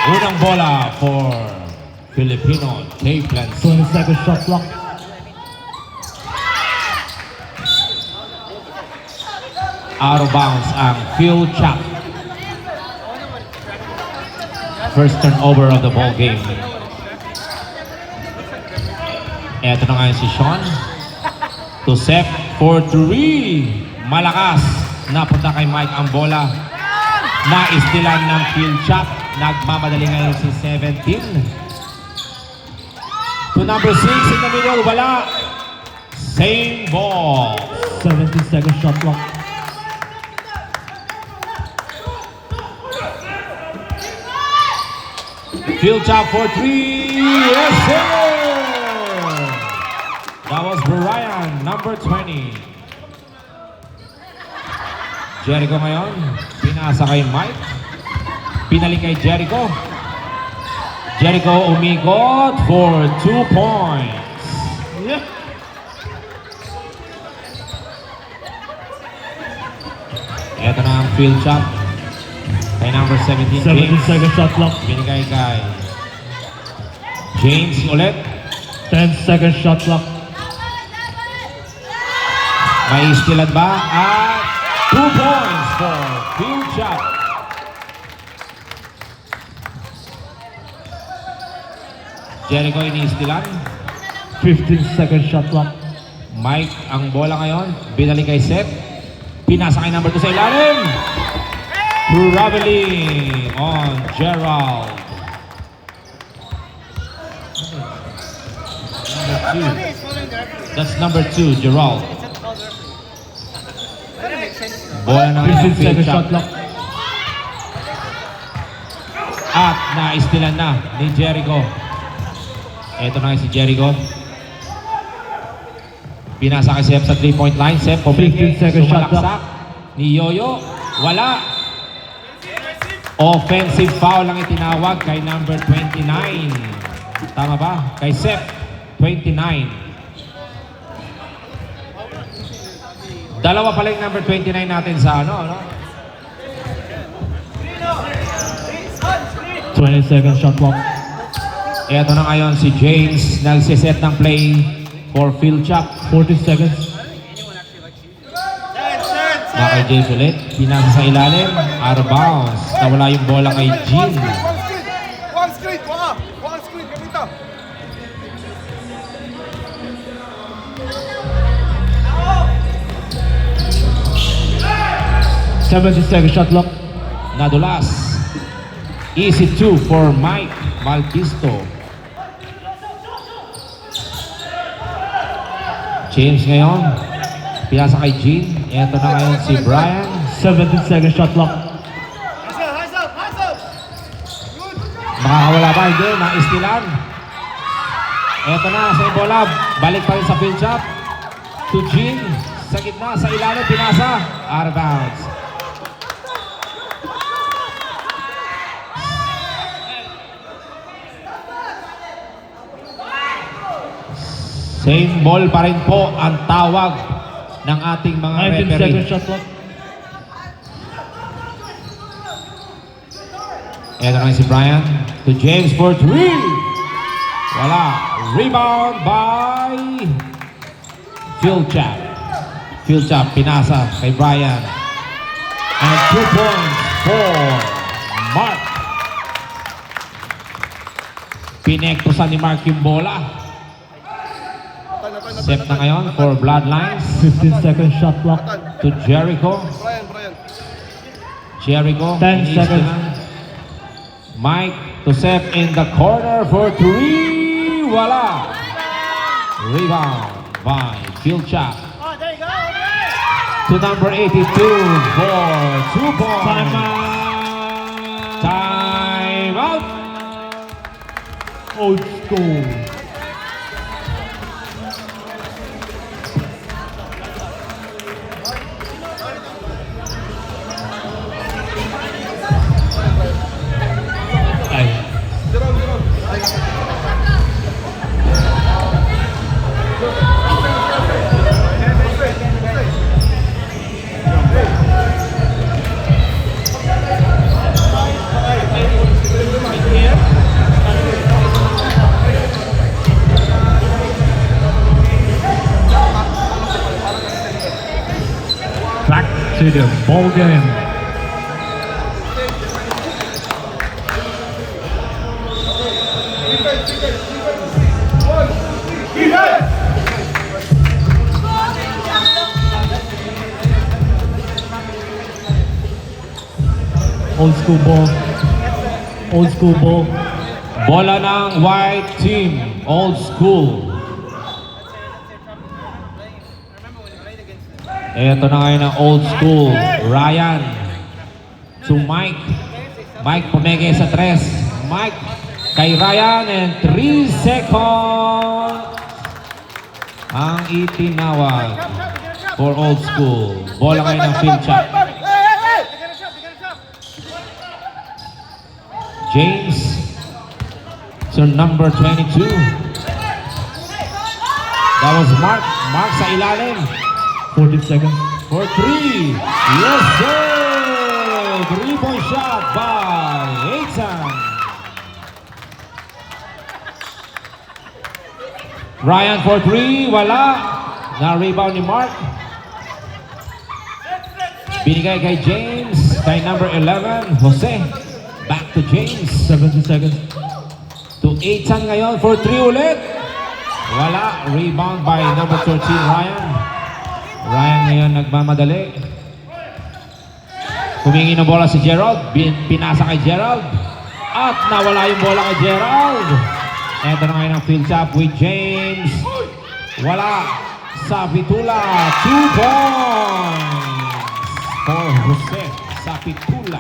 Unang bola for Filipino Capeland. 20-second shot clock. Out of bounds ang Phil Chap. First turnover of the ball game. Eto na ngayon si Sean. To Sep for 3. Malakas. Napunta kay Mike ang bola. Naistilan ng Phil Chap. Nagmamadali ngayon si 17. To number 6 in the middle. Wala. Same ball. 17-second shot clock. Phil Chap for 3. Yes, sir! That was Brian, number 20. Jericho ngayon. Pinasa kay Mike. Pinalik kay Jericho. Jericho umikot for 2 points. Yeah. Ito na ang Phil Chap. Kay number 17, James. 17-second shot clock. Binigay kay James ulit. 10-second shot clock. May istilan ba? At 2 points for Phil Chap. Jericho iniistilan. 15-second shot clock. Mike ang bola ngayon. Binalik kay Seth. Pinasa kay number 2 sa ilalim. Traveling on Gerald. That's number 2, Gerald. Bola na ngayon, 15-second Phil shot Chap. clock. At naistilan na ni Jericho. Ito na si Jericho. Pinasa kay Sep sa 3-point line. Sep, pumili. 15-second shot Sumalaksak ni Yoyo. Wala. Offensive foul ang itinawag kay number 29. Tama ba? Kay Sep, 29. Dalawa pala yung number 29 natin sa ano? 20-second shot clock. Ito na ngayon si James nagsiset ng play for Phil Chap. 40 seconds. Na kay James ulit. Pinasa sa ilalim. Out of bounds. Nawala yung bola kay Jean. One screen, one screen, ganito. 70-second shot clock. Nadulas. Easy 2 for Mike Malpisto. James ngayon. Pinasa kay Jean. Ito na ngayon si Brian. 17-second shot clock. Hands up, hands up. Good. Makakawala ba? Hindi. Naistilan. Ito na sa bola. Balik pa rin sa Phil Chap. To Jean. Sa gitna. Sa ilalim. Pinasa. Out of bounds. Same ball pa rin po ang tawag ng ating mga 19-second referee. shot clock. Ito na si Brian. To James for 3. Wala. Rebound by Phil Chap. Phil Chap pinasa kay Brian. And 2 points for Mark. Pinektusan ni Mark yung bola. Set na ngayon for Bloodlines. 15-second shot clock. To Jericho. Brian. Jericho. 10 seconds. Mike to Seth in the corner for 3. Wala. Rebound by Phil Chap. To number 82 for 2 points. Time out. Time out. Old school. Ay. Stadium. Ball game. Old school ball. Old school ball. Bola ng white team. Old school. Ito na ngayon ang old school. Ryan to Mike. Mike pumege sa 3. Mike kay Ryan and 3 seconds ang itinawag for old school. Bola ngayon ng field shot. James to number 22. That was Mark. Mark sa ilalim. 14 seconds. For 3. Yes, sir! 3-point shot by Aitan. Ryan for 3. Wala. Na-rebound ni Mark. Binigay kay James. Kay number 11, Jose. Back to James. 70 seconds. To Aitan ngayon for 3 ulit. Wala. Rebound by number 13, Ryan. Ryan ngayon nagmamadali. Humingi ng bola si Gerald. Pinasa kay Gerald. At nawala yung bola kay Gerald. Ito na ngayon ang field shot with James. Wala. Sapitula. 2 points for Jose Sapitula.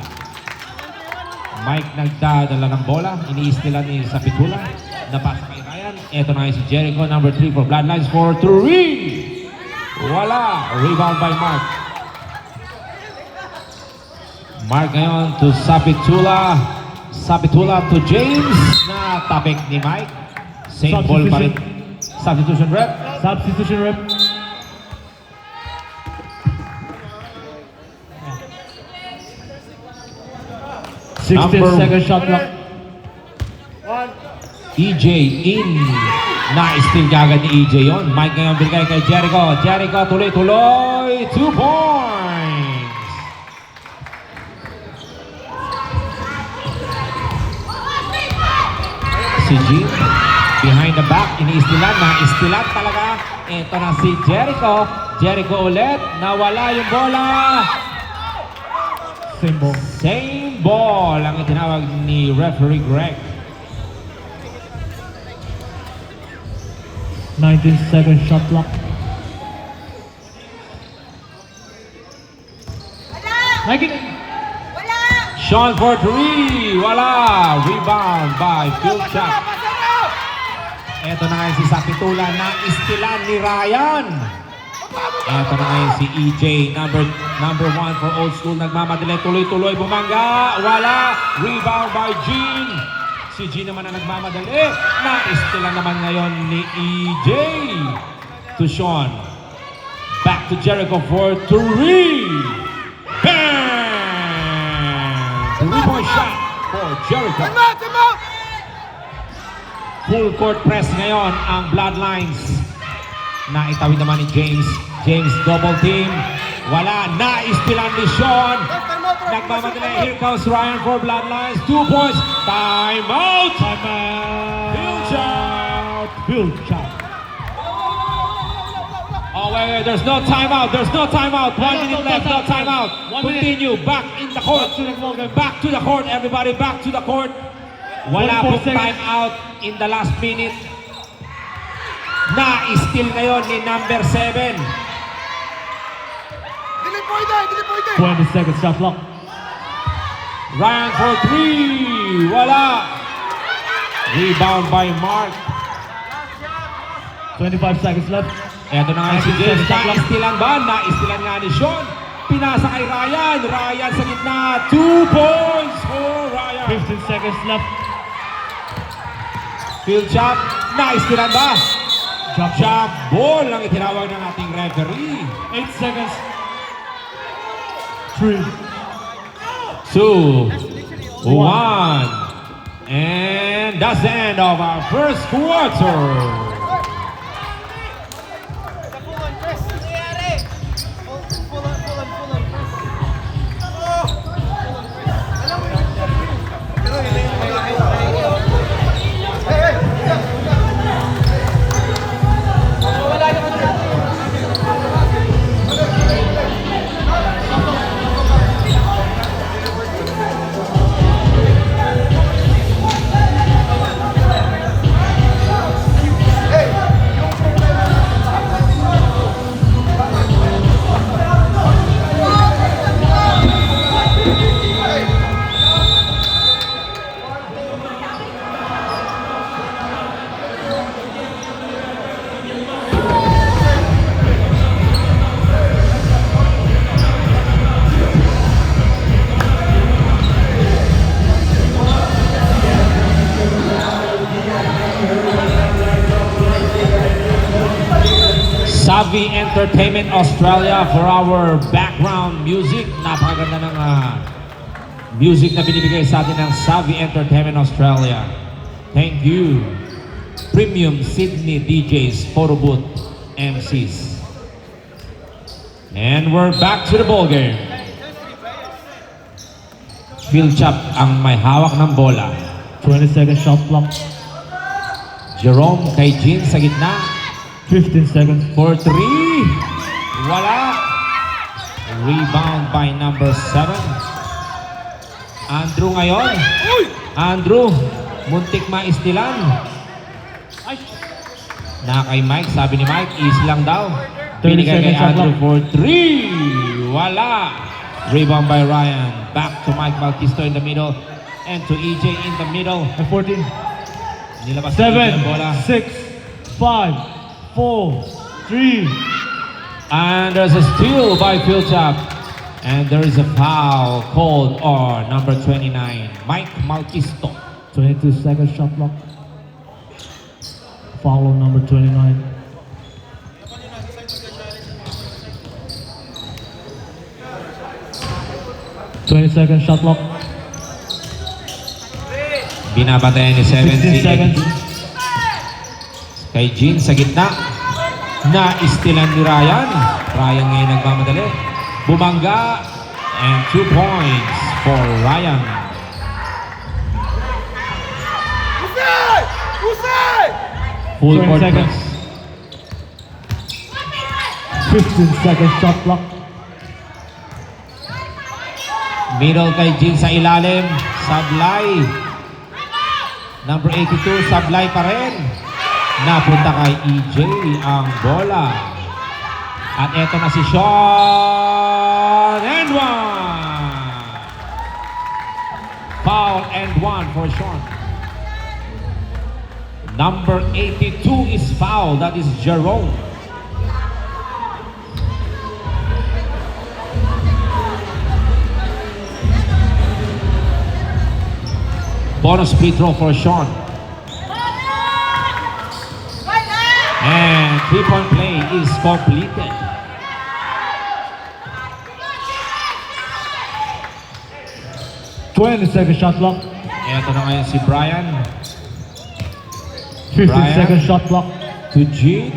Mike nagdadala ng bola. Iniis nila ni Sapitula. Napasa kay Ryan. Ito na ngayon si Jericho. Number 3 for Bloodlines for 3. Wala. Rebound by Mark. Mark ngayon to Sapitula. Sapitula to James. Na tapik ni Mike. Same ball pa rin. Substitution rep. Substitution rep. Number- 16 second shot clock. EJ in. Na-steal kagad ni EJ yon. Mike ngayon binigay kay Jericho. Jericho tuloy-tuloy. 2 points. Si Jim. Behind the back. Iniistilan. Na-istilan talaga. Ito na si Jericho. Jericho ulit. Nawala yung bola. Same ball. Same ball ang itinawag ni referee Greg. 19 second shot clock. Nike. Sean for 3. Wala. Rebound by Phil Chuck. Ito na ngayon si Sapitula na istilan ni Ryan. Ito na ngayon si EJ. Number 1 for old school. Nagmamadali. Tuloy-tuloy. Bumangga. Wala. Rebound by Jean. Si Jean naman ang nagmamadali. Na-istilan naman ngayon ni EJ. To Sean. Back to Jericho for 3. Bang! 3-point shot for Jericho. Full court press ngayon ang Bloodlines. Naitawid naman ni James. James double team. Wala. Naistilan ni Sean. Nagmamadali. Here comes Ryan for Bloodlines. 2 points. Time out. Time out. Field shot. Field shot. Oh, wait. There's no timeout. There's no timeout. 1 minute left. No timeout. 1 minute. Continue. Back in the court. Back to the court. Everybody back to the court. Wala 44 pong seconds. timeout in the last minute. Na-steal ngayon ni number 7. 20 second shot clock. Ryan for 3. Wala. Rebound by Mark. 25 seconds left. Eto na nga si James. Na-istilan ba? Na-istilan nga ni Sean. Pinasa kay Ryan. Ryan sa gitna. 2 points for Ryan. 15 seconds left. Field shot. Na-istilan ba? Jump shot. Jump ball ang itinawag ng ating referee. 8 seconds. 3. 2, 1. And that's the end of our first quarter. Savi Entertainment Australia for our background music. Napakaganda ng music na binibigay sa atin ng Savi Entertainment Australia. Thank you. Premium Sydney DJs, photo booth, MCs. And we're back to the ball game. Phil Chap ang may hawak ng bola. 20-second shot clock. Jerome kay Jean sa gitna. 15 seconds. For 3. Wala. Rebound by number 7. Andrew ngayon. Andrew, muntik maistilan. Na kay Mike, sabi ni Mike, easy lang daw. 30 Binigay kay seconds shot Andrew clock. for 3. Wala. Rebound by Ryan. Back to Mike Malquisto in the middle. And to EJ in the middle. 14. Nilabas 7, ng bola. 6, 5, 4, 3. And there's a steal by Phil Chap. And there is a foul called on number 29, Mike Malquisto. 22-second shot clock. Foul on number 29. Second shot clock. Binabantayan ni 16 seconds. 70. Kay Jean sa gitna. Na-istilan ni Ryan. Ryan ngayon nagmamadali. Bumangga. And 2 points for Ryan. Usay! Usay! Full 20 court seconds. press. 15-second shot clock. Middle kay Jean sa ilalim. Sablay. Number 82, sablay pa rin. Napunta kay EJ ang bola. At eto na si Sean. And 1. Foul and 1 for Sean. Number 82 is foul. That is Jerome. Bonus free throw for Sean. And 3-point play is completed. Second shot clock. Ito na ngayon si Brian 15-second shot clock. to Jean.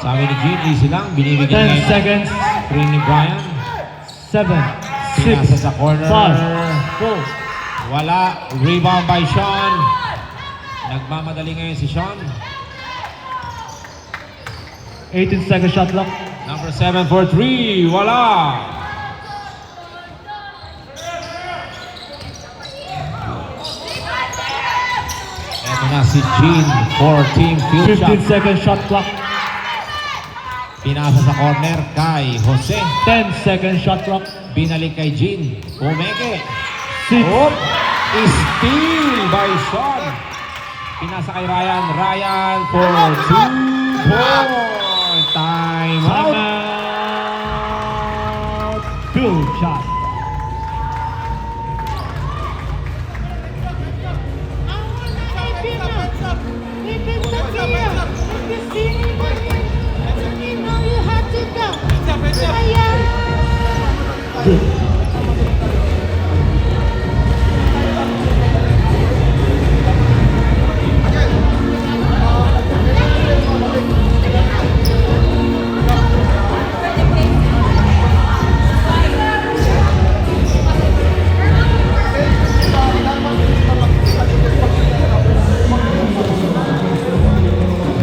Sabi ni Jean, easy lang. Binibigyan 10 seconds. Screen ni Brian. 7, Pinasa 6, sa corner. 5, 4. Wala. Rebound by Sean. Nagmamadali ngayon si Sean. 18-second shot clock. Number 7 for 3. Wala. Ito na si Jean for Team Field Shot. 15-second shot clock. Pinasa sa corner kay Jose. 10-second shot clock. Binalik kay Jean. Umeke. 6, Oh, steal by Sean. Pinasa kay Ryan. Ryan for 2 points. Time out. timeout. Field shot.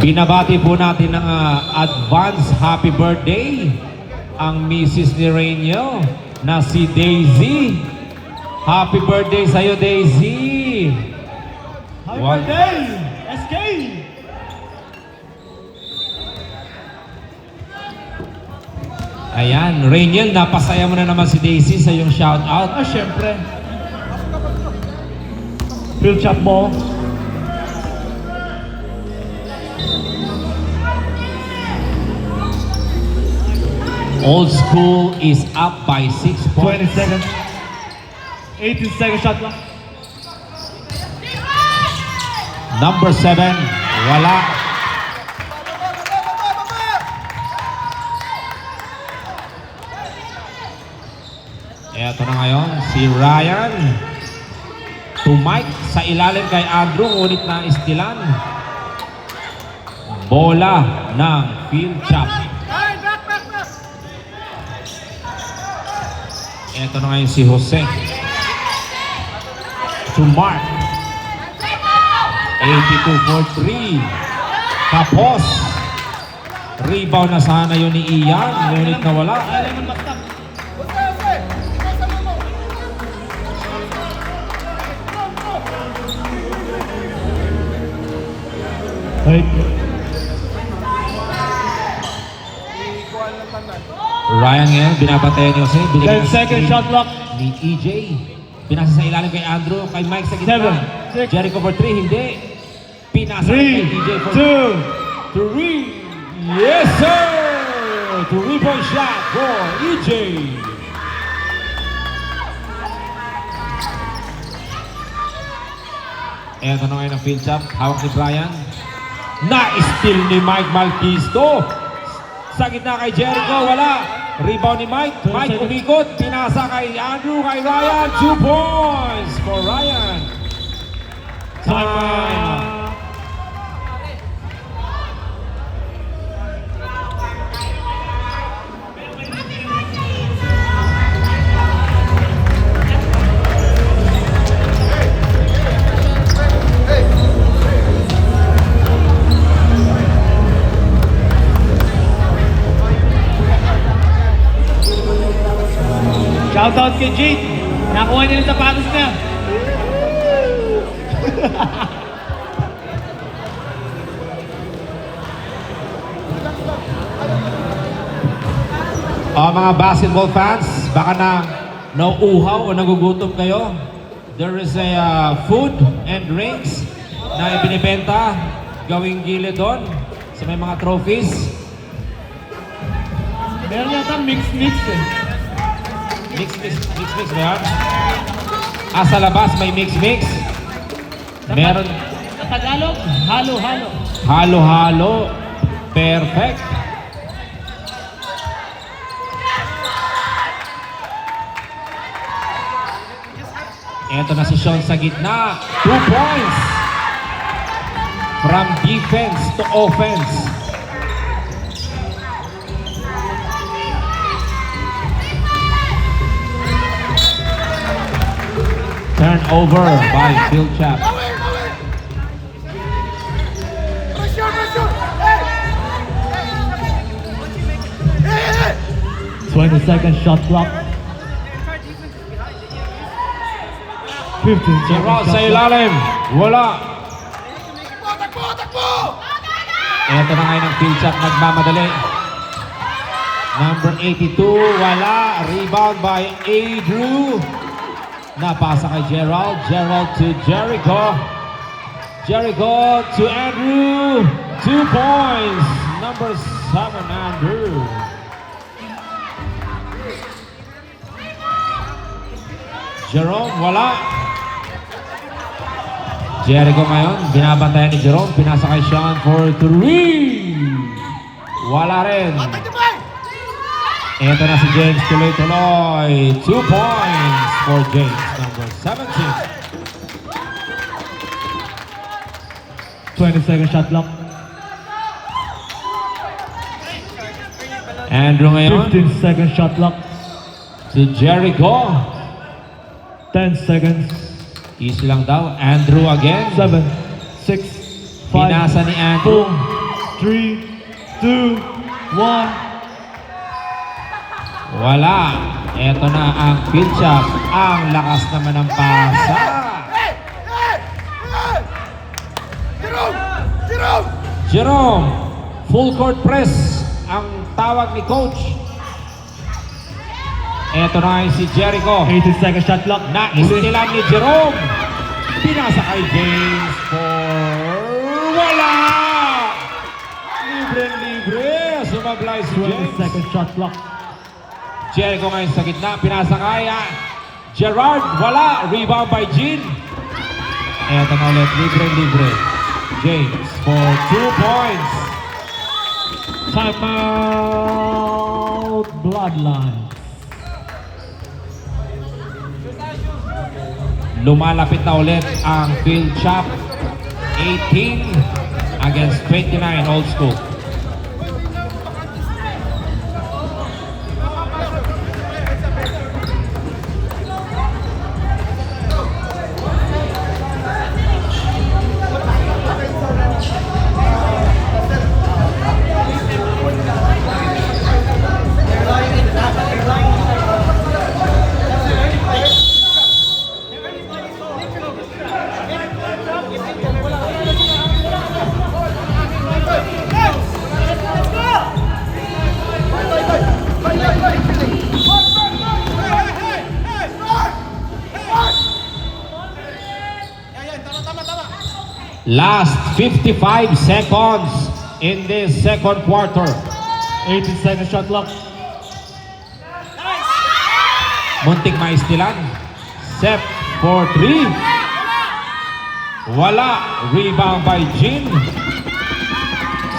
Binabati po natin ng advance happy birthday ang Mrs. ni Rainiel na si Daisy. Happy birthday sa'yo, Daisy! Happy One. birthday, SK! Ayan, Rainiel, napasaya mo na naman si Daisy sa iyong shoutout. Ah, syempre. Field shot ball. Old School is up by 6 20 points. seconds. 18-second shot clock. Number 7, wala. Eto na ngayon, si Ryan. To Mike sa ilalim kay Andrew, ngunit na istilan. Bola ng Phil Chap. Hey, back, back, back. Eto na ngayon si Jose. To Mark. 82 for 3. Tapos. Rebound na sana yun ni Ian, ngunit nawala. Wait. Ryan ngayon, binabatay ni Jose. 10 seconds shot clock. Ni EJ. Pinasa sa ilalim kay Andrew, kay Mike sa gitna. 7, 6. Jericho for 3, hindi. Pinasa kay 3, EJ for 2. 3. Yes, sir! 3-point shot for EJ. Eto na ngayon ang field shot. Hawak ni Brian. Na-steal ni Mike Malquisto. Sa gitna kay Jericho, wala. Rebound ni Mike. Mike umikot. Pinasa kay Andrew, kay Ryan. 2 points for Ryan. Time. Shoutout kay Jade. Nakuha niya ng sapatos niya. Mga basketball fans, baka na nauuhaw o nagugutom kayo. There is a food and drinks na ibinibenta gawing gilid doon sa may mga trophies. Meron yata mix-mix eh. Mix ba yan? Sa labas may mix. Meron Sa Tagalog, halo-halo. halo-halo. Perfect. Ito na si Sean sa gitna. 2 points. From defense to offense. Turnover by Phil Chap. Pressure, pressure. Hey. Hey, hey. 20 seconds shot clock. 15 Si seconds Ross sa shot clock. ilalim. Wala. Takbo, takbo. Ito na ngayon ang Phil Chap nagmamadali. Number 82, wala. Rebound by Andrew. Napasa kay Gerald. Gerald to Jericho. Jericho to Andrew. 2 points. Number 7, Andrew. Jerome, wala. Jericho ngayon, binabantayan ni Jerome. Pinasa kay Sean for 3. Wala rin. Ito na si James tuloy-tuloy. 2 points for James, number 17. 20 seconds shot clock. Andrew ngayon 15 seconds shot clock. to Jericho. 10 seconds. Easy lang daw. Andrew again. 7, 6, 5, Pinasa ni Andrew. 4, 3, 2, 1. Wala. Ito na ang Phil Chap. Ang lakas naman ng pasa. Hey, hey, hey. Jerome, Jerome. Jerome, full court press ang tawag ni coach. Ito na ngayon si Jericho. 80 seconds shot clock. Na-istilan ni Jerome. Pinasa kay James for... Wala! Libre-libre. Sumablay si 20 James. seconds shot clock. Jericho ngayon sa gitna. Pinasa kay Gerard. Wala. Rebound by Jean. Ito na ulit. Libre-libre. James for 2 points. Timeout Bloodline. Lumalapit na ulit ang Phil Chap. 18 against 29 Old School. Last 55 seconds in this second quarter. 18-second shot clock. Muntik maistilan. Set for 3. Wala. Rebound by Jin.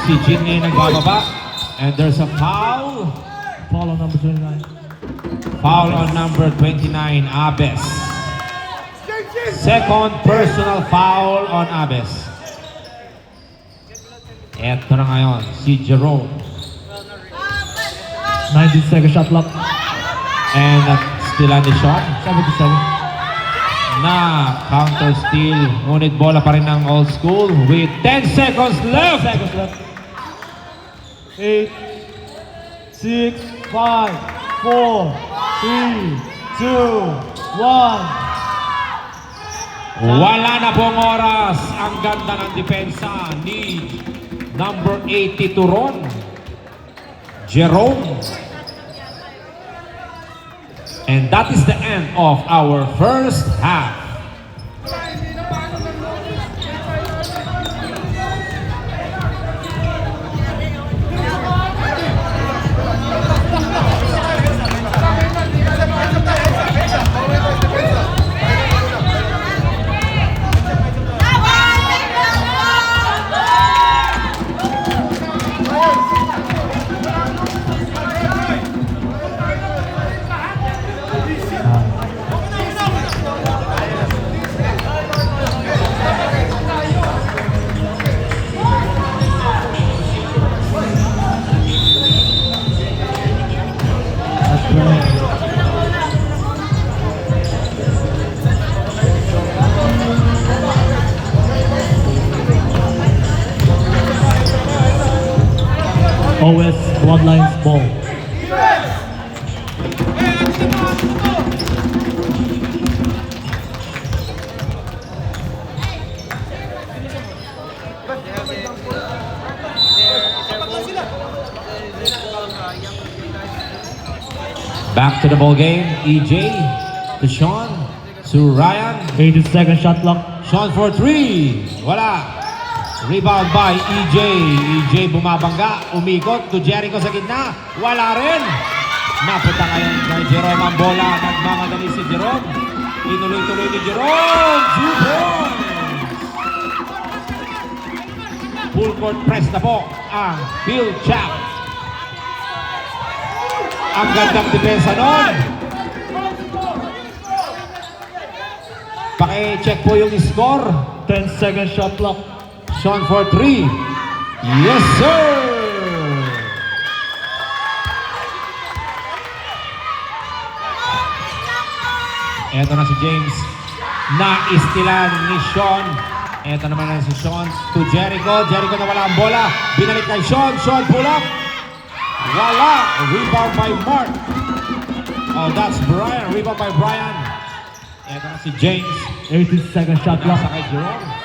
Si Jin ngayon nagbababa. And there's a foul. Foul on number 29. Foul on number 29, Abes. Second personal foul on Abes. Eto na ngayon, si Jerome. 19-second shot clock. And stealan ni Sean. 77. Na counter steal. Ngunit bola pa rin ng Old School with 10 seconds left. 8, 6, 5, 4, 3, 2, 1. Wala na pong oras. Ang ganda ng depensa ni number 80 Turon, Jerome. And that is the end of our first half. OS Bloodlines ball. Back to the ball game. EJ to Sean to Ryan. 80-second shot clock. Sean for 3. Wala. Rebound by EJ. EJ bumabangga. Umikot to Jericho sa gitna. Wala rin. Napunta ngayon kay Jerome ang bola. Nagmamadali si Jerome. Inuloy-tuloy ni Jerome. 2 points. Full court press na po ang Phil Chap. Ang gandang depensa nun. Paki-check po yung score. 10-second shot clock. Sean for 3. Yes, sir! Eto na si James. Na-istilan ni Sean. Eto naman na si Sean to Jericho. Jericho na wala ang bola. Binalik kay Sean. Sean pull up. Wala. Rebound by Mark. Oh, that's Brian. Rebound by Brian. Eto na si James. 80-second shot clock. Nasa kay Jerome.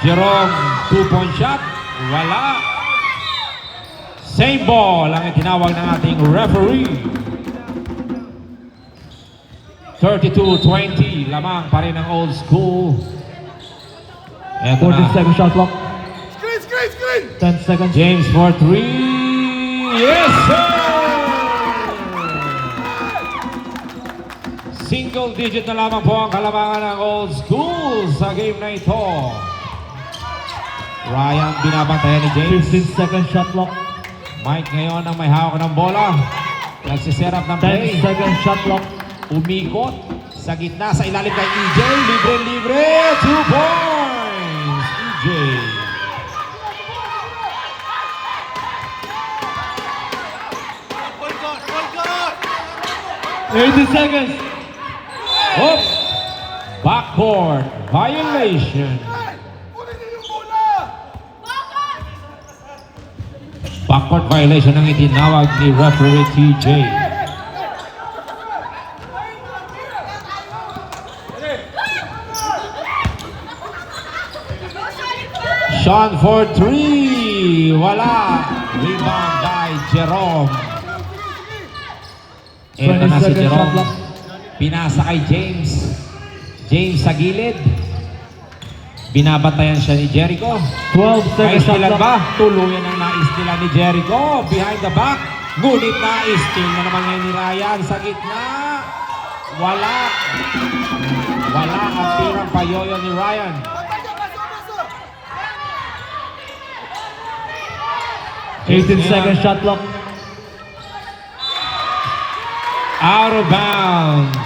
Jerome, 2-point shot. Wala. Same ball ang itinawag ng ating referee. 32-20. Lamang pa rin ang Old School. Eto na. 40-second shot clock. Screen! 10 seconds. James for 3. Yes, sir! Single digit na lamang po ang kalamangan ng Old School sa game na ito. Ryan binabantayan ni James. 15-second shot clock. Mike ngayon ang may hawak ng bola. Nagsiset up ng play. 10-second shot clock. Umikot. Sa gitna, sa ilalim kay EJ. Libre-libre. 2 points. EJ. Full court, full court. 80 seconds. Oh! Backboard violation. Backboard violation ang itinawag ni referee TJ. Sean for 3. Wala. Rebound by Jerome. Ito na si 20 seconds shot Jerome. clock. Pinasa kay James. James sa gilid. Binabantayan siya ni Jericho. 12 seconds shot Naistilan clock. ba? Tuluyan ang naistilan ni Jericho. Behind the back. Ngunit naistil na naman ngayon ni Ryan sa gitna. Wala. Wala ang tirang payoyo ni Ryan. Masuk. 18 seconds shot clock. Out of bounds.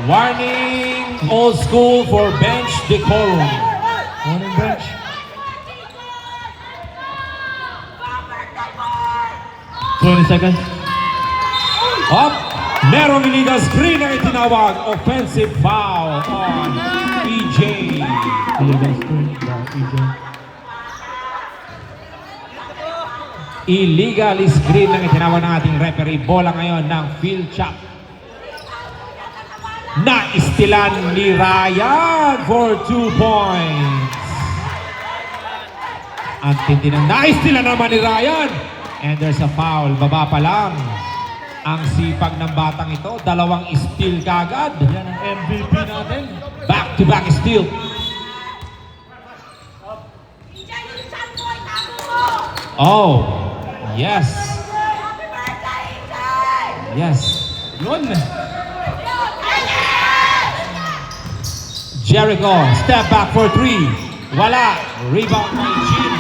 Warning, old school for bench decorum. Warning bench. Seconds. Up. Merong illegal screen na itinawag. Offensive foul on EJ. Illegal screen by EJ. Illegal screen lang itinawag ng ating referee. Bola ngayon ng field chop. Naistilan ni Ryan for 2 points. Ang tindi ng naistilan naman ni Ryan. And there's a foul. Baba pa lang. Ang sipag ng batang ito. 2 steal kagad. Yan ang MVP natin. Back-to-back steal. Oh, yes. Yes. Yun. Jericho, step back for 3. Wala. Rebound by Jim.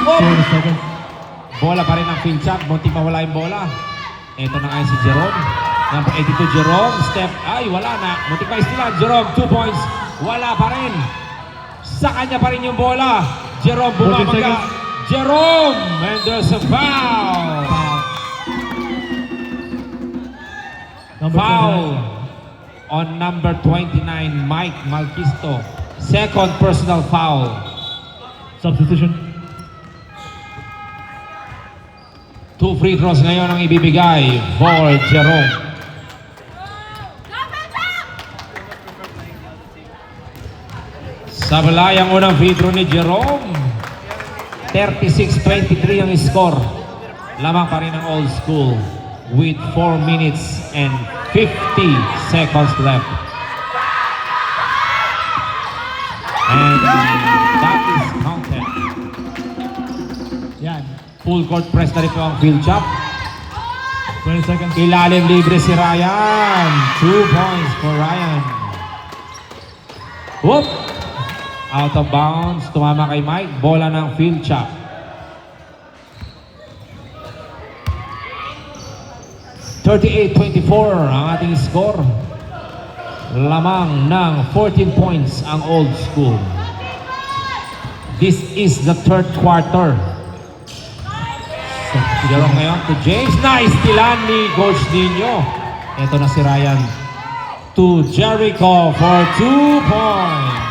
Oh! 20 seconds. Bola pa rin ang field shot. Muntik mawala yung bola. Ito na ngayon si Jerome. Number 82, Jerome. Step. Ay, wala na. Muntik pa istilan. Jerome, 2 points. Wala pa rin. Sa kanya pa rin yung bola. Jerome 40 bumabaga. seconds. Jerome. And there's a foul. Number Foul on number 29, Mike Malquisto. Second personal foul. 29. Substitution. 2 free throws ngayon ang ibibigay for Jerome. Sablay ang unang free throw ni Jerome. 36-23 ang score. Lamang pa rin ang old school with 4 minutes and 50 seconds left. And that is counted. Yan. Full court press na rin po ang field chop. 20 seconds. Ilalim libre si Ryan. 2 points for Ryan. Whoop! Out of bounds. Tumama kay Mike. Bola ng field chop. (38-24) ang ating score. Lamang ng 14 points ang old school. This is the third quarter. Jerome ngayon to James. Nice tilan ni Coach Nino. Ito na si Ryan. To Jericho for 2 points.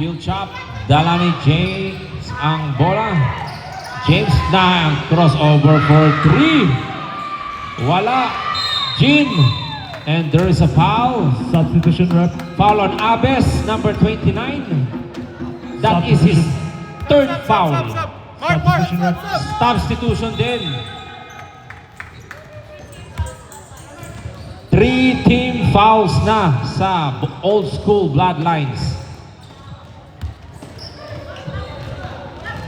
Field chop. Dala ni James ang bola. James na ang crossover for 3. Wala. Jean. And there is a foul. Substitution rep. Foul on Abes, number 29. That is his third foul. Substitution rep. Substitution din. 3 team fouls na sa old school bloodlines.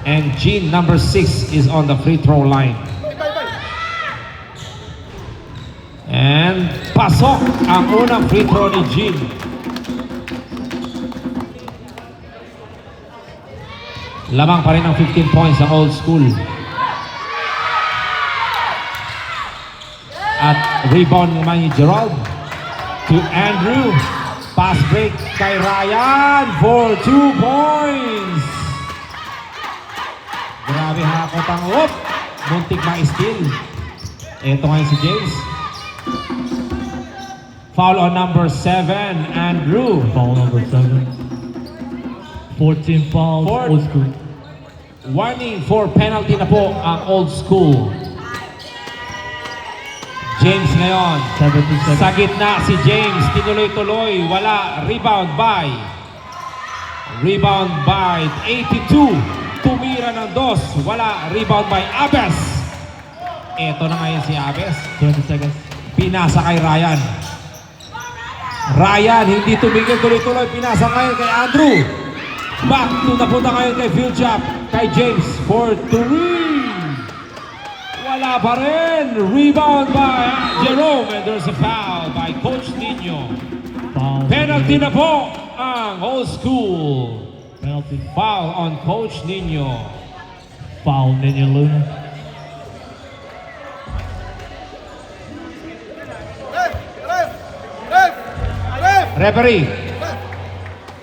And Jean, number 6, is on the free throw line. And pasok ang unang free throw ni Jean. Lamang pa rin ang 15 points ang Old School. At rebound naman ni Gerald to Andrew. Pass break kay Ryan for 2 points. Grabe hakot ang up. Muntik ma-steal. Ito ngayon si James. Foul on number 7, Andrew. Foul number 7. 14 fouls, Four. Old School. Warning for penalty na po ang Old School. James ngayon. 77. Sa gitna si James. Tinuloy-tuloy. Wala. Rebound by 82. Tumira ng 2. Wala. Rebound by Abes. Ito na ngayon si Abes. 20 seconds. Pinasa kay Ryan. Ryan, hindi tumigil, tuloy-tuloy. Pinasa ngayon kay Andrew. Back to napunta ngayon kay Phil Chap. Kay James for 3. Wala pa rin. Rebound by Jerome. And there's a foul by Coach Nino. Foul. Penalty na po ang Old School. Penalty. Foul on Coach Nino. Foul, Nino Luna. Referee.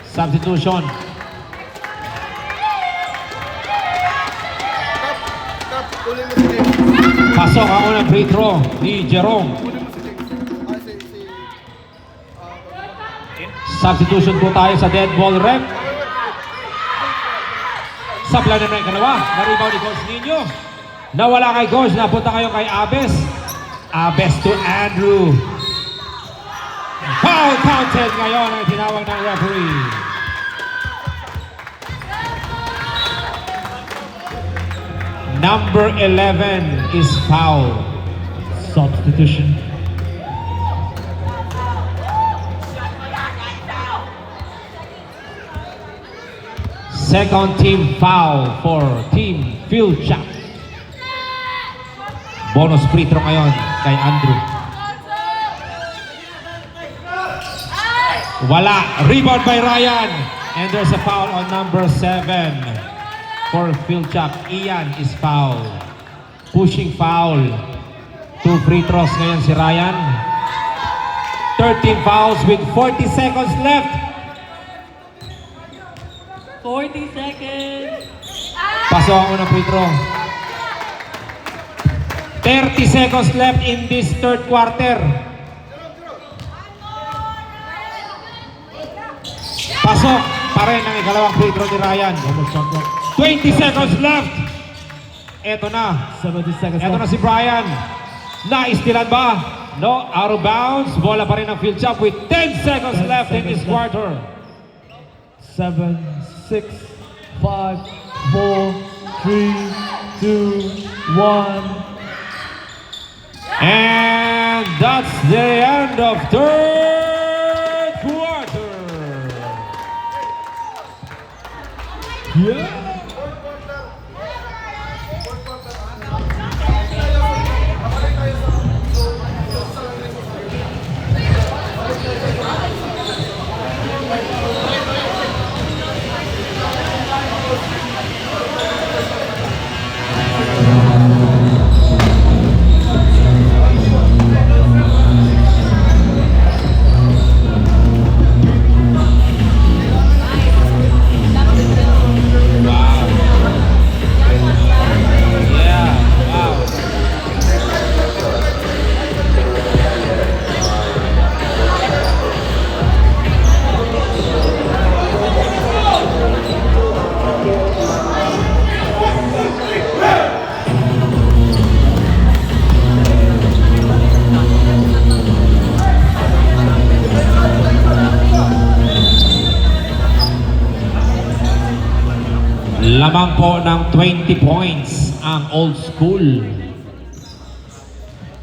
Substitution. Kunin mo si James. Pasok ang unang free throw ni Jerome. Kunin mo si James. Substitution po tayo sa dead ball rep. Supply na may kalawa. Na-rebound ni Coach Nino. Nawala kay Coach. Napunta kayo kay Abes. Abes to Andrew. Foul counted ngayon ang tinawag ng referee. Number 11 is foul. Substitution. Second team foul for Team Phil Chap. Bonus free throw ngayon kay Andrew. Wala. Rebound by Ryan. And there's a foul on number 7 for Phil Chap. Ian is foul. Pushing foul. 2 free throws ngayon si Ryan. 13 fouls with 40 seconds left. 40 seconds. Pasok ang unang free throw. 30 seconds left in this third quarter. Pasok pa rin ang ikalawang free throw ni Ryan. 20 seconds left. Eto na. 70 seconds Eto na left. si Brian. Naistilan ba? No, out of bounds. Bola pa rin ang Phil Chap with 10 seconds 10 left in this seconds left. quarter. 7, 6, 5, 4, 3, 2, 1. And that's the end of third quarter. Yeah. Yeah, wow. Lamang po ng 20 points ang Old School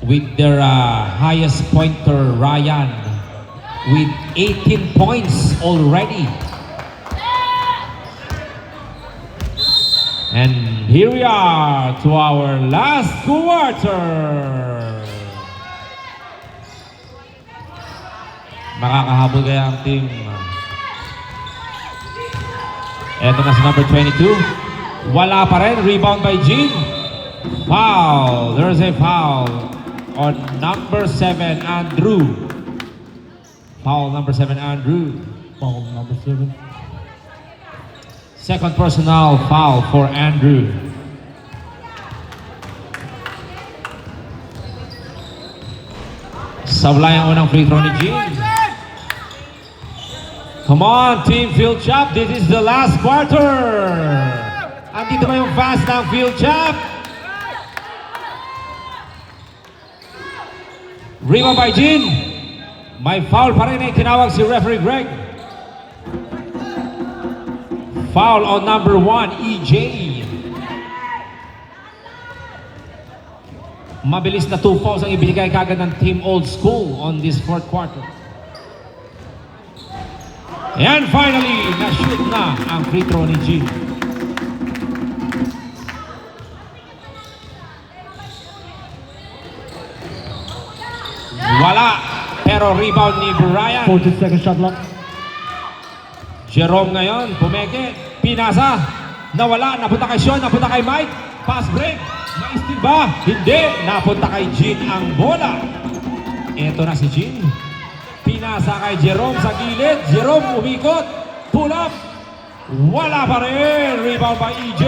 with their highest pointer Ryan with 18 points already. And here we are to our last quarter. Makakahabol kaya ang team. Eto na si number 22. Wala pa rin. Rebound by Jean. Foul. There's a foul on number 7, Andrew. Foul number 7, Andrew. Foul number 7. Second personal foul for Andrew. Sablay ang unang free throw ni Jean. Come on, Team Field Chop. This is the last quarter. Andito ba yung fans ng Field Chop? Rebound by Jean. May foul pa rin ay tinawag si referee Greg. Foul on number 1, EJ. Mabilis na 2 fouls ang ibinigay kagad ng Team Old School on this fourth quarter. And finally, na-shoot na ang free throw ni Jean. Wala, pero rebound ni Brian. 40-second shot clock. Jerome ngayon, pumeke, pinasa, nawala, napunta kay Sean, napunta kay Mike, pass break, maistil ba? Hindi, napunta kay Jean ang bola. Ito na si Jean, pinasa kay Jerome sa gilid, Jerome umikot, pull up, wala pa rin, rebound by EJ.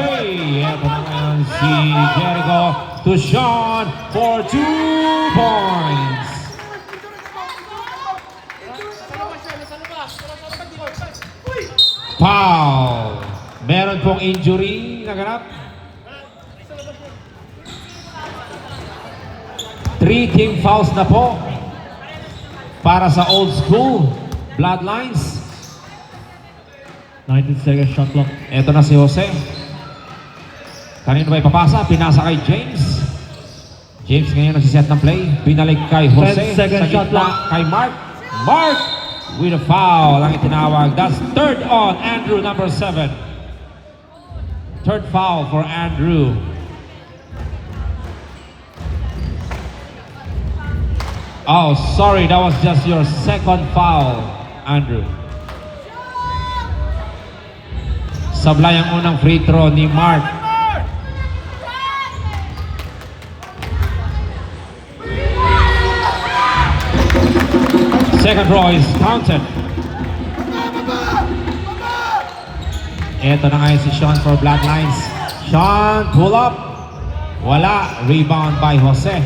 Ito na ngayon si Jericho to Sean for 2 points. Foul. Meron pong injury naganap. 3 team fouls na po para sa Old School Bloodlines. 19-second shot clock. Ito na si Jose. Kanino ba ipapasa? Pinasa kay James. James ngayon nagsiset ng play. Pinalik kay Jose. 10-second Sa shot gitna clock. kay Mark. Mark with a foul ang itinawag. That's third on Andrew, number 7. Third foul for Andrew. Oh, sorry, that was just your second foul, Andrew. Sablay ang unang free throw ni Mark. Second throw is counted. Ito na ngayon si Sean for Bloodlines. Sean, pull up. Wala. Rebound by Jose.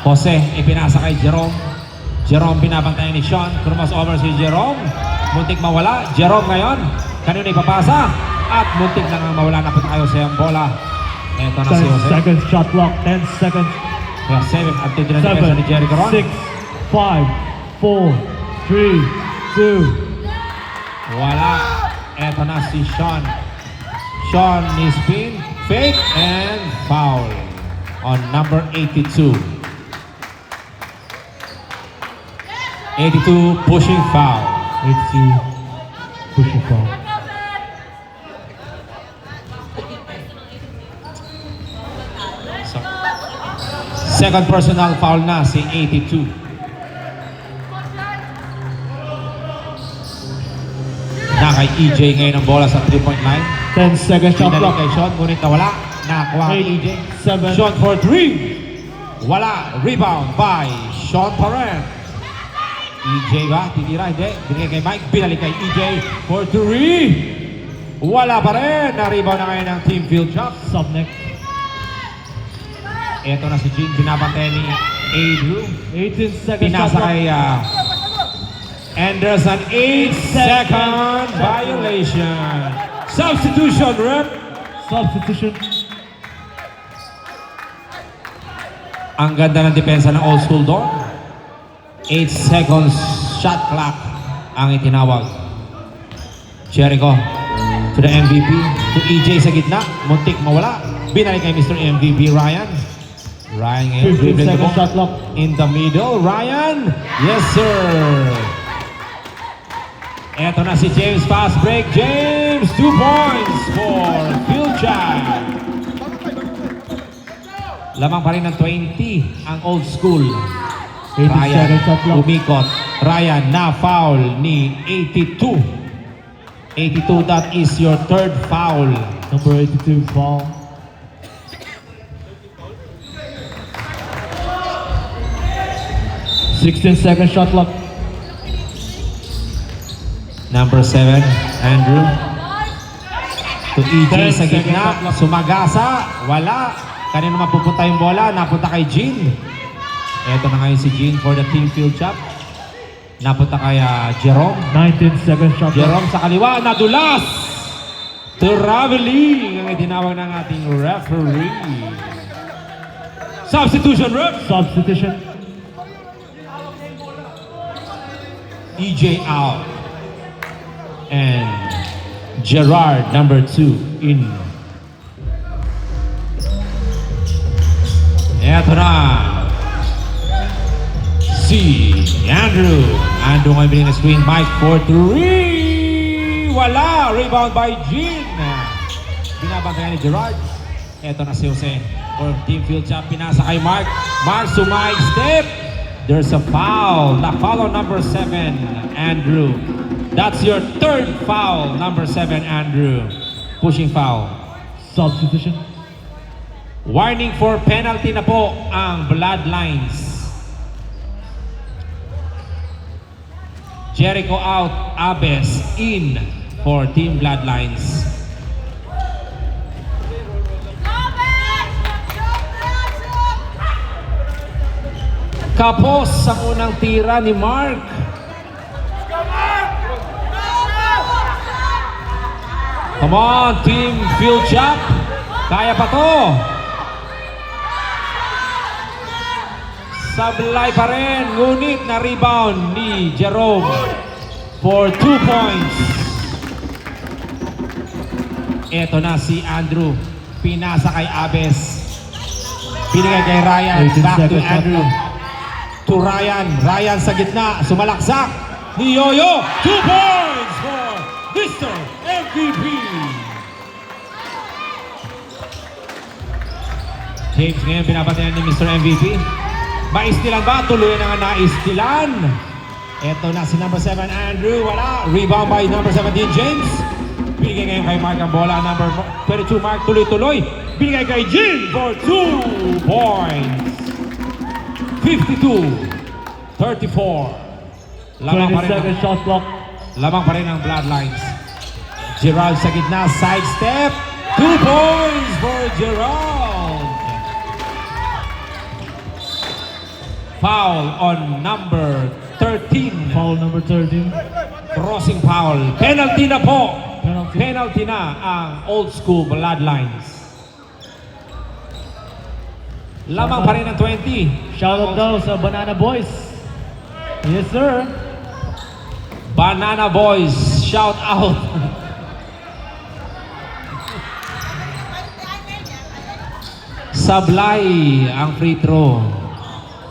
Jose, ipinasa kay Jerome. Jerome binabantayan ni Sean. Cross over si Jerome. Muntik mawala. Jerome ngayon. Kanino ipapasa? At muntik na nga mawala. Napunta kayo sa yung bola. Ito na si 10 Jose. seconds shot clock. 10 seconds. Kaya 7 at dito na depensa ni Jericho Ron. 6, 5, 4, 3, 2. Wala. Eto na si Sean. Sean is spin, fake, and foul on number 82. 82 pushing foul. 82. Pushing foul. So, second personal foul na si 82. Na kay EJ ngayon ang bola sa 3-point line. 10 seconds shot Pinalik clock. kay Sean, ngunit nawala. Nakakuha kay EJ. 7. Sean for 3. Wala. Rebound by Sean Parent. EJ ba? Tinira? Hindi. Binigay kay Mike. Binalik kay EJ for 3. Wala pa rin. Na-rebound na ngayon ng Team Field Chop. Sub next. Ito na si Jean. Binabantay ni Andrew. 18 seconds shot Pinasa clock. kay Anderson. 8-second violation. Substitution, rep. Substitution. Ang ganda ng depensa ng Old School doon. 8 seconds shot clock ang itinawag. Jericho to the MVP. To EJ sa gitna. Muntik mawala. Binalik kay Mr. MVP Ryan. Ryan ngayon. 15 dribbling the seconds ball. shot clock. In the middle. Ryan. Yes, sir. Eto na si James. Fast break. James. 2 points for Field Chop. Lamang pa rin ng 20 ang Old School. 18 seconds shot Ryan clock. umikot. Ryan na foul ni 82. 82, that is your third foul. Number 82, foul. Sixteen-second shot clock. Number 7, Andrew. To EJ sa gitna, sumagasa, wala. Kanino mapupunta yung bola? Napunta kay Jean. Eto na ngayon si Jean for the team field shot. Napunta kay Jerome. 19-second shot clock. Jerome sa kaliwa, nadulas! Traveling ang itinawag ng ating referee. Substitution ref. Substitution. EJ out. And Gerard, number 2, in. Eto na. Si Andrew. Andrew ngayon binigyan na swing. Mike for 3. Wala. Rebound by Jean. Binabantayan ni Gerard. Eto na si Jose. For team field shot. Pinasa kay Mark. Mark sumay step. There's a foul. Na foul on number 7, Andrew. That's your third foul, number 7, Andrew. Pushing foul. Substitution. Warning for penalty na po ang Bloodlines. Jericho out, Abes in for Team Bloodlines. Kapos ang unang tira ni Mark. Come on, Team Field Shot. Kaya pa to. Sablay pa rin. Ngunit na rebound ni Jerome for 2 points. Eto na si Andrew. Pinasa kay Abes. Binigay kay Ryan. 18 Back to seconds Andrew. left. To Ryan. Ryan sa gitna. Sumalaksak. Ni Yoyo. 2 points for Mr. MVP. James ngayon pinapatayan ni Mr. MVP. Maistilan ba? Tuloy na nga naistilan. Eto na si number 7 Andrew. Wala. Rebound by number 17 James. Binigay ngayon kay Mark ang bola. Number 22 Mark tuloy-tuloy. Binigay kay Jin for 2 points. 52-34. Lamang pa rin 20-second shot clock. Lamang pa rin ang Bloodlines. Gerald sa gitna, side step. 2 points for Gerald. Foul on number 13. Foul number 13. Crossing foul. Penalty na po. Penalty. Penalty na ang old school Bloodlines. Lamang pa rin ang 20. Shoutout daw sa Banana Boys. Yes, sir. Banana Boys, shout out. Sablay ang free throw.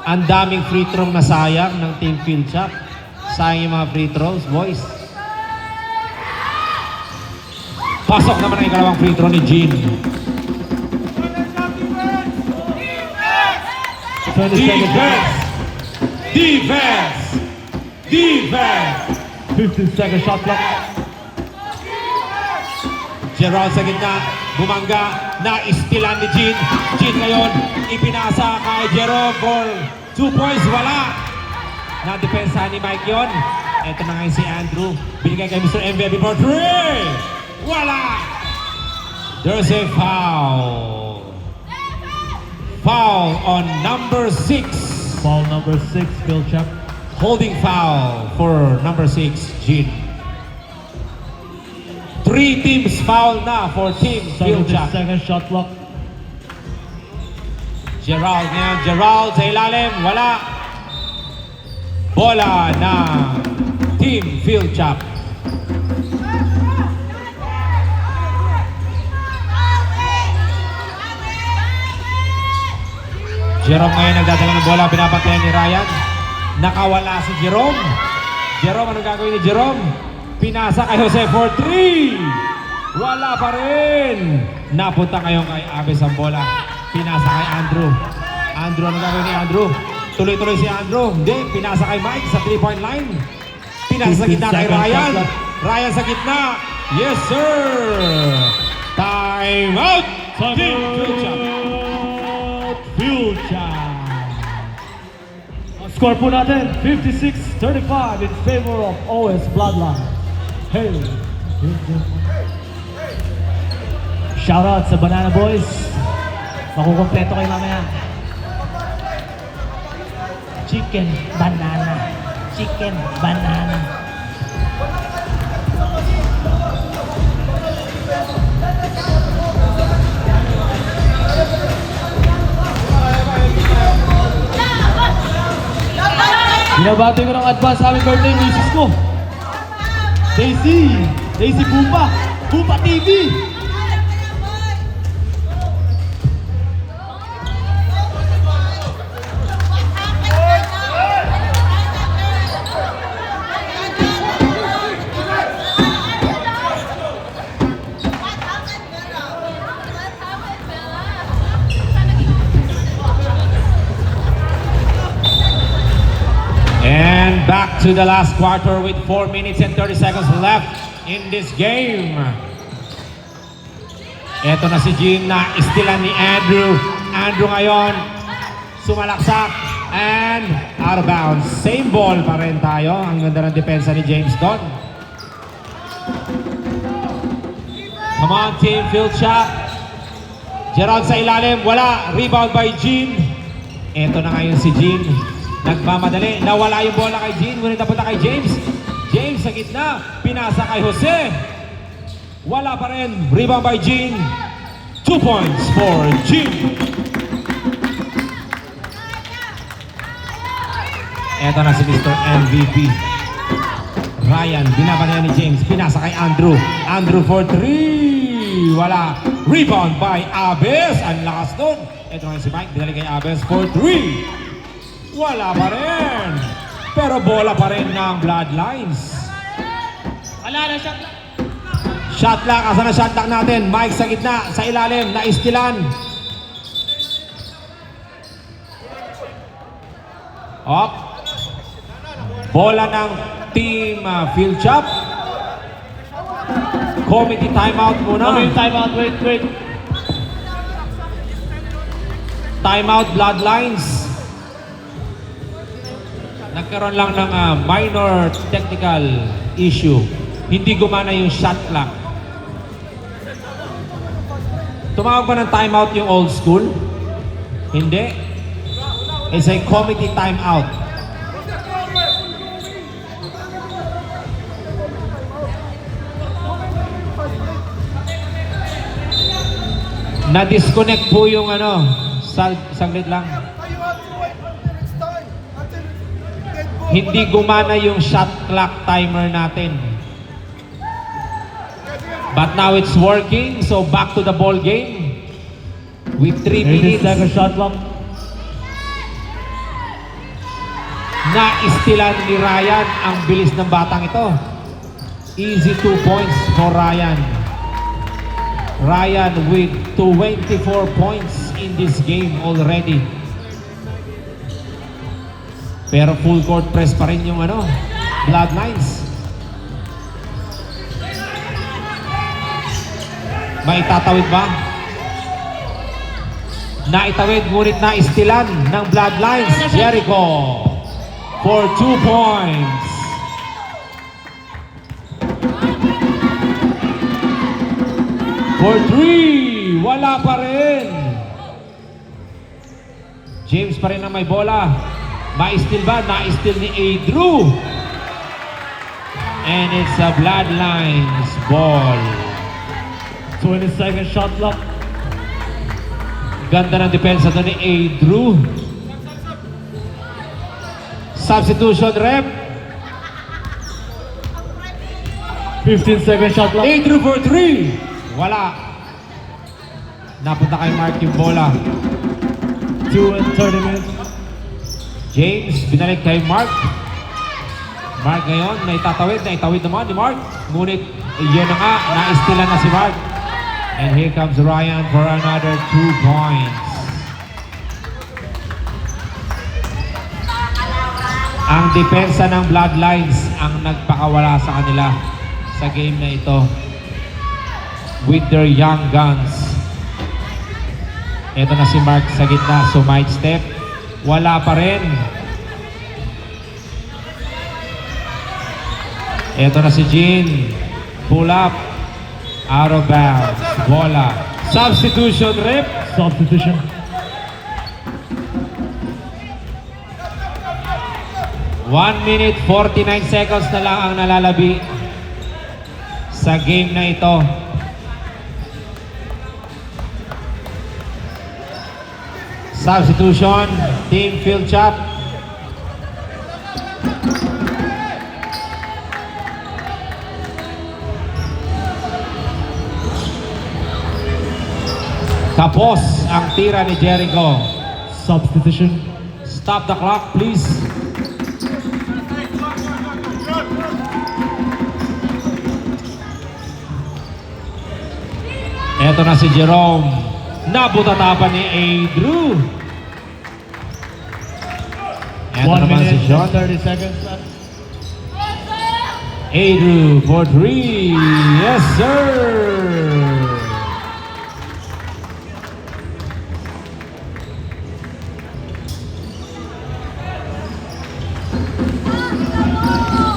Ang daming free throw na sayang ng Team Field Shot. Sayang yung mga free throws, boys. Pasok naman ang ikalawang free throw ni Jean. 20-second shot. Defense! Defense! 15-second shot clock. Gerald sa gitna, bumangga, na-istilan ni Jean. Jean ngayon, ipinasa kay Jerome for 2 points, wala. Na-depensa ni Mike yon. Ito na ngayon si Andrew. Binigay kay Mr. MVP for 3. Wala. There's a foul. Foul on number 6. Foul number 6, Phil Champ. Holding foul for number 6, Jean. 3 teams foul na for Team Field Shot. 17-second shot clock. Gerald ngayon. Gerald sa ilalim. Wala. Bola ng Team Field Shot. Jerome ngayon nagdadala ng bola. Pinapantayan ni Ryan. Nakawala si Jerome. Jerome, anong gagawin ni Jerome? Pinasa kay Jose for 3. Wala pa rin. Napunta ngayon kay Abes ang bola. Pinasa kay Andrew. Andrew, anong gagawin ni Andrew? Tuloy-tuloy si Andrew. Hindi, pinasa kay Mike sa 3-point line. Pinasa sa gitna kay 15 seconds Ryan. left. Ryan sa gitna. Yes, sir! Time out! Team Philchap. Future. Ang score po natin, 56-35 in favor of OS Bloodline. Hey! Shoutout sa Banana Boys. Makukompleto kayo mamaya. Chicken banana. Chicken banana. Binabati ko ng advance happy birthday misis ko. Daisy! Daisy Bupa! Bupa TV! And back to the last quarter with 4 minutes and 30 seconds left in this game. Eto na si Jean na istilan ni Andrew. Andrew ngayon sumalaksak and out of bounds. Same ball pa rin tayo. Ang ganda ng depensa ni James Don. Come on team, Philchap. Gerald sa ilalim, wala. Rebound by Jean. Eto na ngayon si Jean. Nagmamadali, nawala yung bola kay Jean, ngunit napunta kay James. James sa gitna, pinasa kay Jose. Wala pa rin, rebound by Jean. 2 points for Jean. Eto na si Mr. MVP. Ryan, binabanaya ni James, pinasa kay Andrew. Andrew for 3. Wala, rebound by Abes. Ang lakas doon. Eto na si Mike, binali kay Abes for 3. Wala pa rin. Pero bola pa rin ng Bloodlines. Wala na shot lang. Shot lock. Asan na shot lock natin? Mike sa gitna. Sa ilalim. Naistilan. Up. Bola ng team Philchap. Committee timeout muna. Coming timeout, wait. Timeout Bloodlines. Nagkaroon lang ng minor technical issue. Hindi gumana yung shot clock. Tumawag ba ng timeout yung old school? Hindi. It's a committee timeout. Na-disconnect po yung saglit lang. Hindi gumana yung shot clock timer natin. But now it's working, so back to the ball game. With 3 minutes. 80-second shot clock. Na-istilan ni Ryan ang bilis ng batang ito. Easy 2 points for Ryan. Ryan with 24 points in this game already. Pero full court press pa rin yung Bloodlines. Maitatawid ba? Naitawid, ngunit naistilan ng Bloodlines. Jericho for 2 points. For 3, wala pa rin. James pa rin ang may bola. Ma-steal ba? Na-steal ni Andrew. And it's a Bloodlines ball. 20-second shot clock. Ganda ng depensa doon ni Andrew. Substitution rep. 15-second shot clock. Andrew for 3. Wala. Napunta kay Mark yung bola. 2 and 30 minutes. James, binalik kay Mark. Mark ngayon, naitawid naman ni Mark. Ngunit, yun na nga, naistilan na si Mark. And here comes Ryan for another 2 points. Ang depensa ng Bloodlines ang nagpakawala sa kanila sa game na ito. with their young guns. Ito na si Mark sa gitna, sumide step. Wala pa rin. Ito na si Jean. Pull up. Out of bounds. Bola. Substitution rip. Substitution. One minute 49 seconds na lang ang nalalabi sa game na ito. Substitution, Team Philchap. Tapos ang tira ni Jericho. Substitution. Stop the clock, please. Eto na si Jerome. Nabutatapan ni Adrew. Eto 1 naman si minute Sean. 30 seconds left. Adrew for 3. Yes, sir.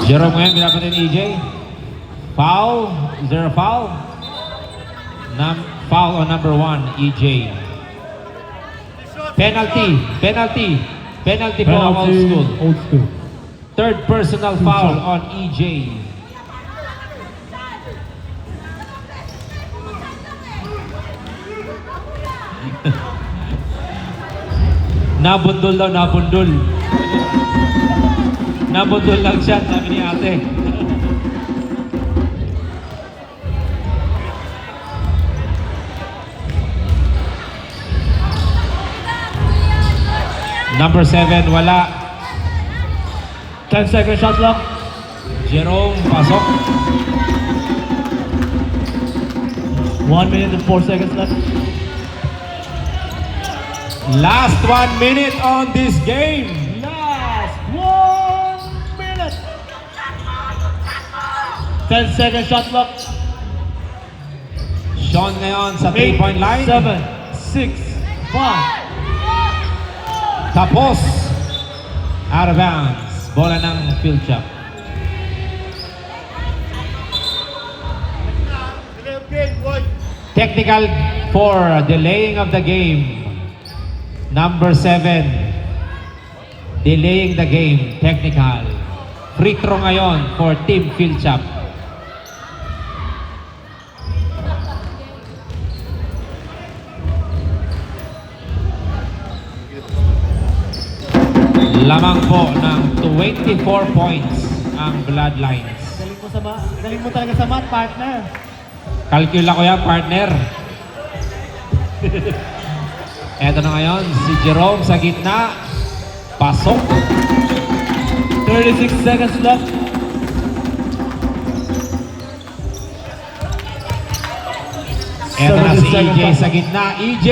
Jerome ngayon, binapatin ni EJ. Foul? Is there a foul? Foul on number 1, EJ. Penalty. Penalty po ang old school. Old school. Third personal foul on EJ. Nabundol daw, nabundol. Nabundol lang siya, sabi ni ate. Number 7, wala. 10 second shot clock. Jerome, pasok. 1 minute and 4 seconds left. Last 1 minute on this game. Last 1 minute. 10 second shot clock. Sean ngayon sa 8, 3-point line. 7, 6, 5. Tapos. Out of bounds. Bola ng Philchap. Technical for delaying of the game. Number 7. Delaying the game. Technical. Free throw ngayon for Team Philchap. Lamang po ng 24 points ang Bloodlines. Galing mo talaga sa math, partner. Calcula ko yan, partner. Eto na ngayon, si Jerome sa gitna. Pasok. 36 seconds left. Eto na si 70 EJ seconds sa gitna. EJ!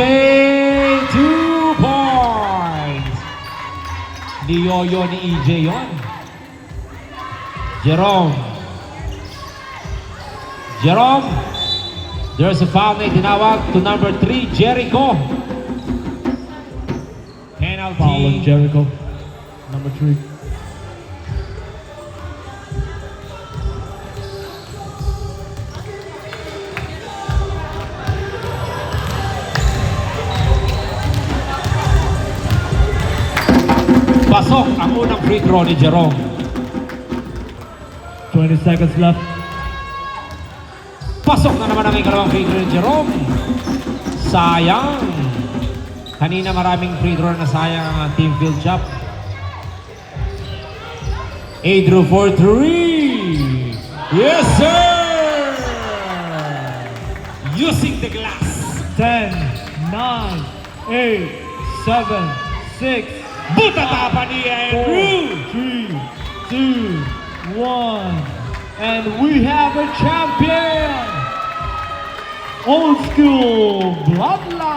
2 points! Niyoyo ni EJ yon. Jerome. There's a foul na itinawag to number 3, Jericho. Foul on Penalty. Jericho. Number 3. Pasok ang unang free throw ni Jerome. 20 seconds left. Pasok na naman ang ikalawang free throw ni Jerome. Sayang. Kanina maraming free throw na sayang ang Team Philchap. Adrew for 3. Yes, sir! Using the glass. 10, 9, 8, 7, 6, Butatapa ni Andrew. 3, 2, 1. And we have a champion! Old School Bloodline!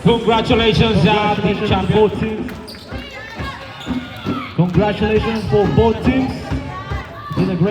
Congratulations sa team Congratulations champion. both teams. Congratulations for both teams. Did a great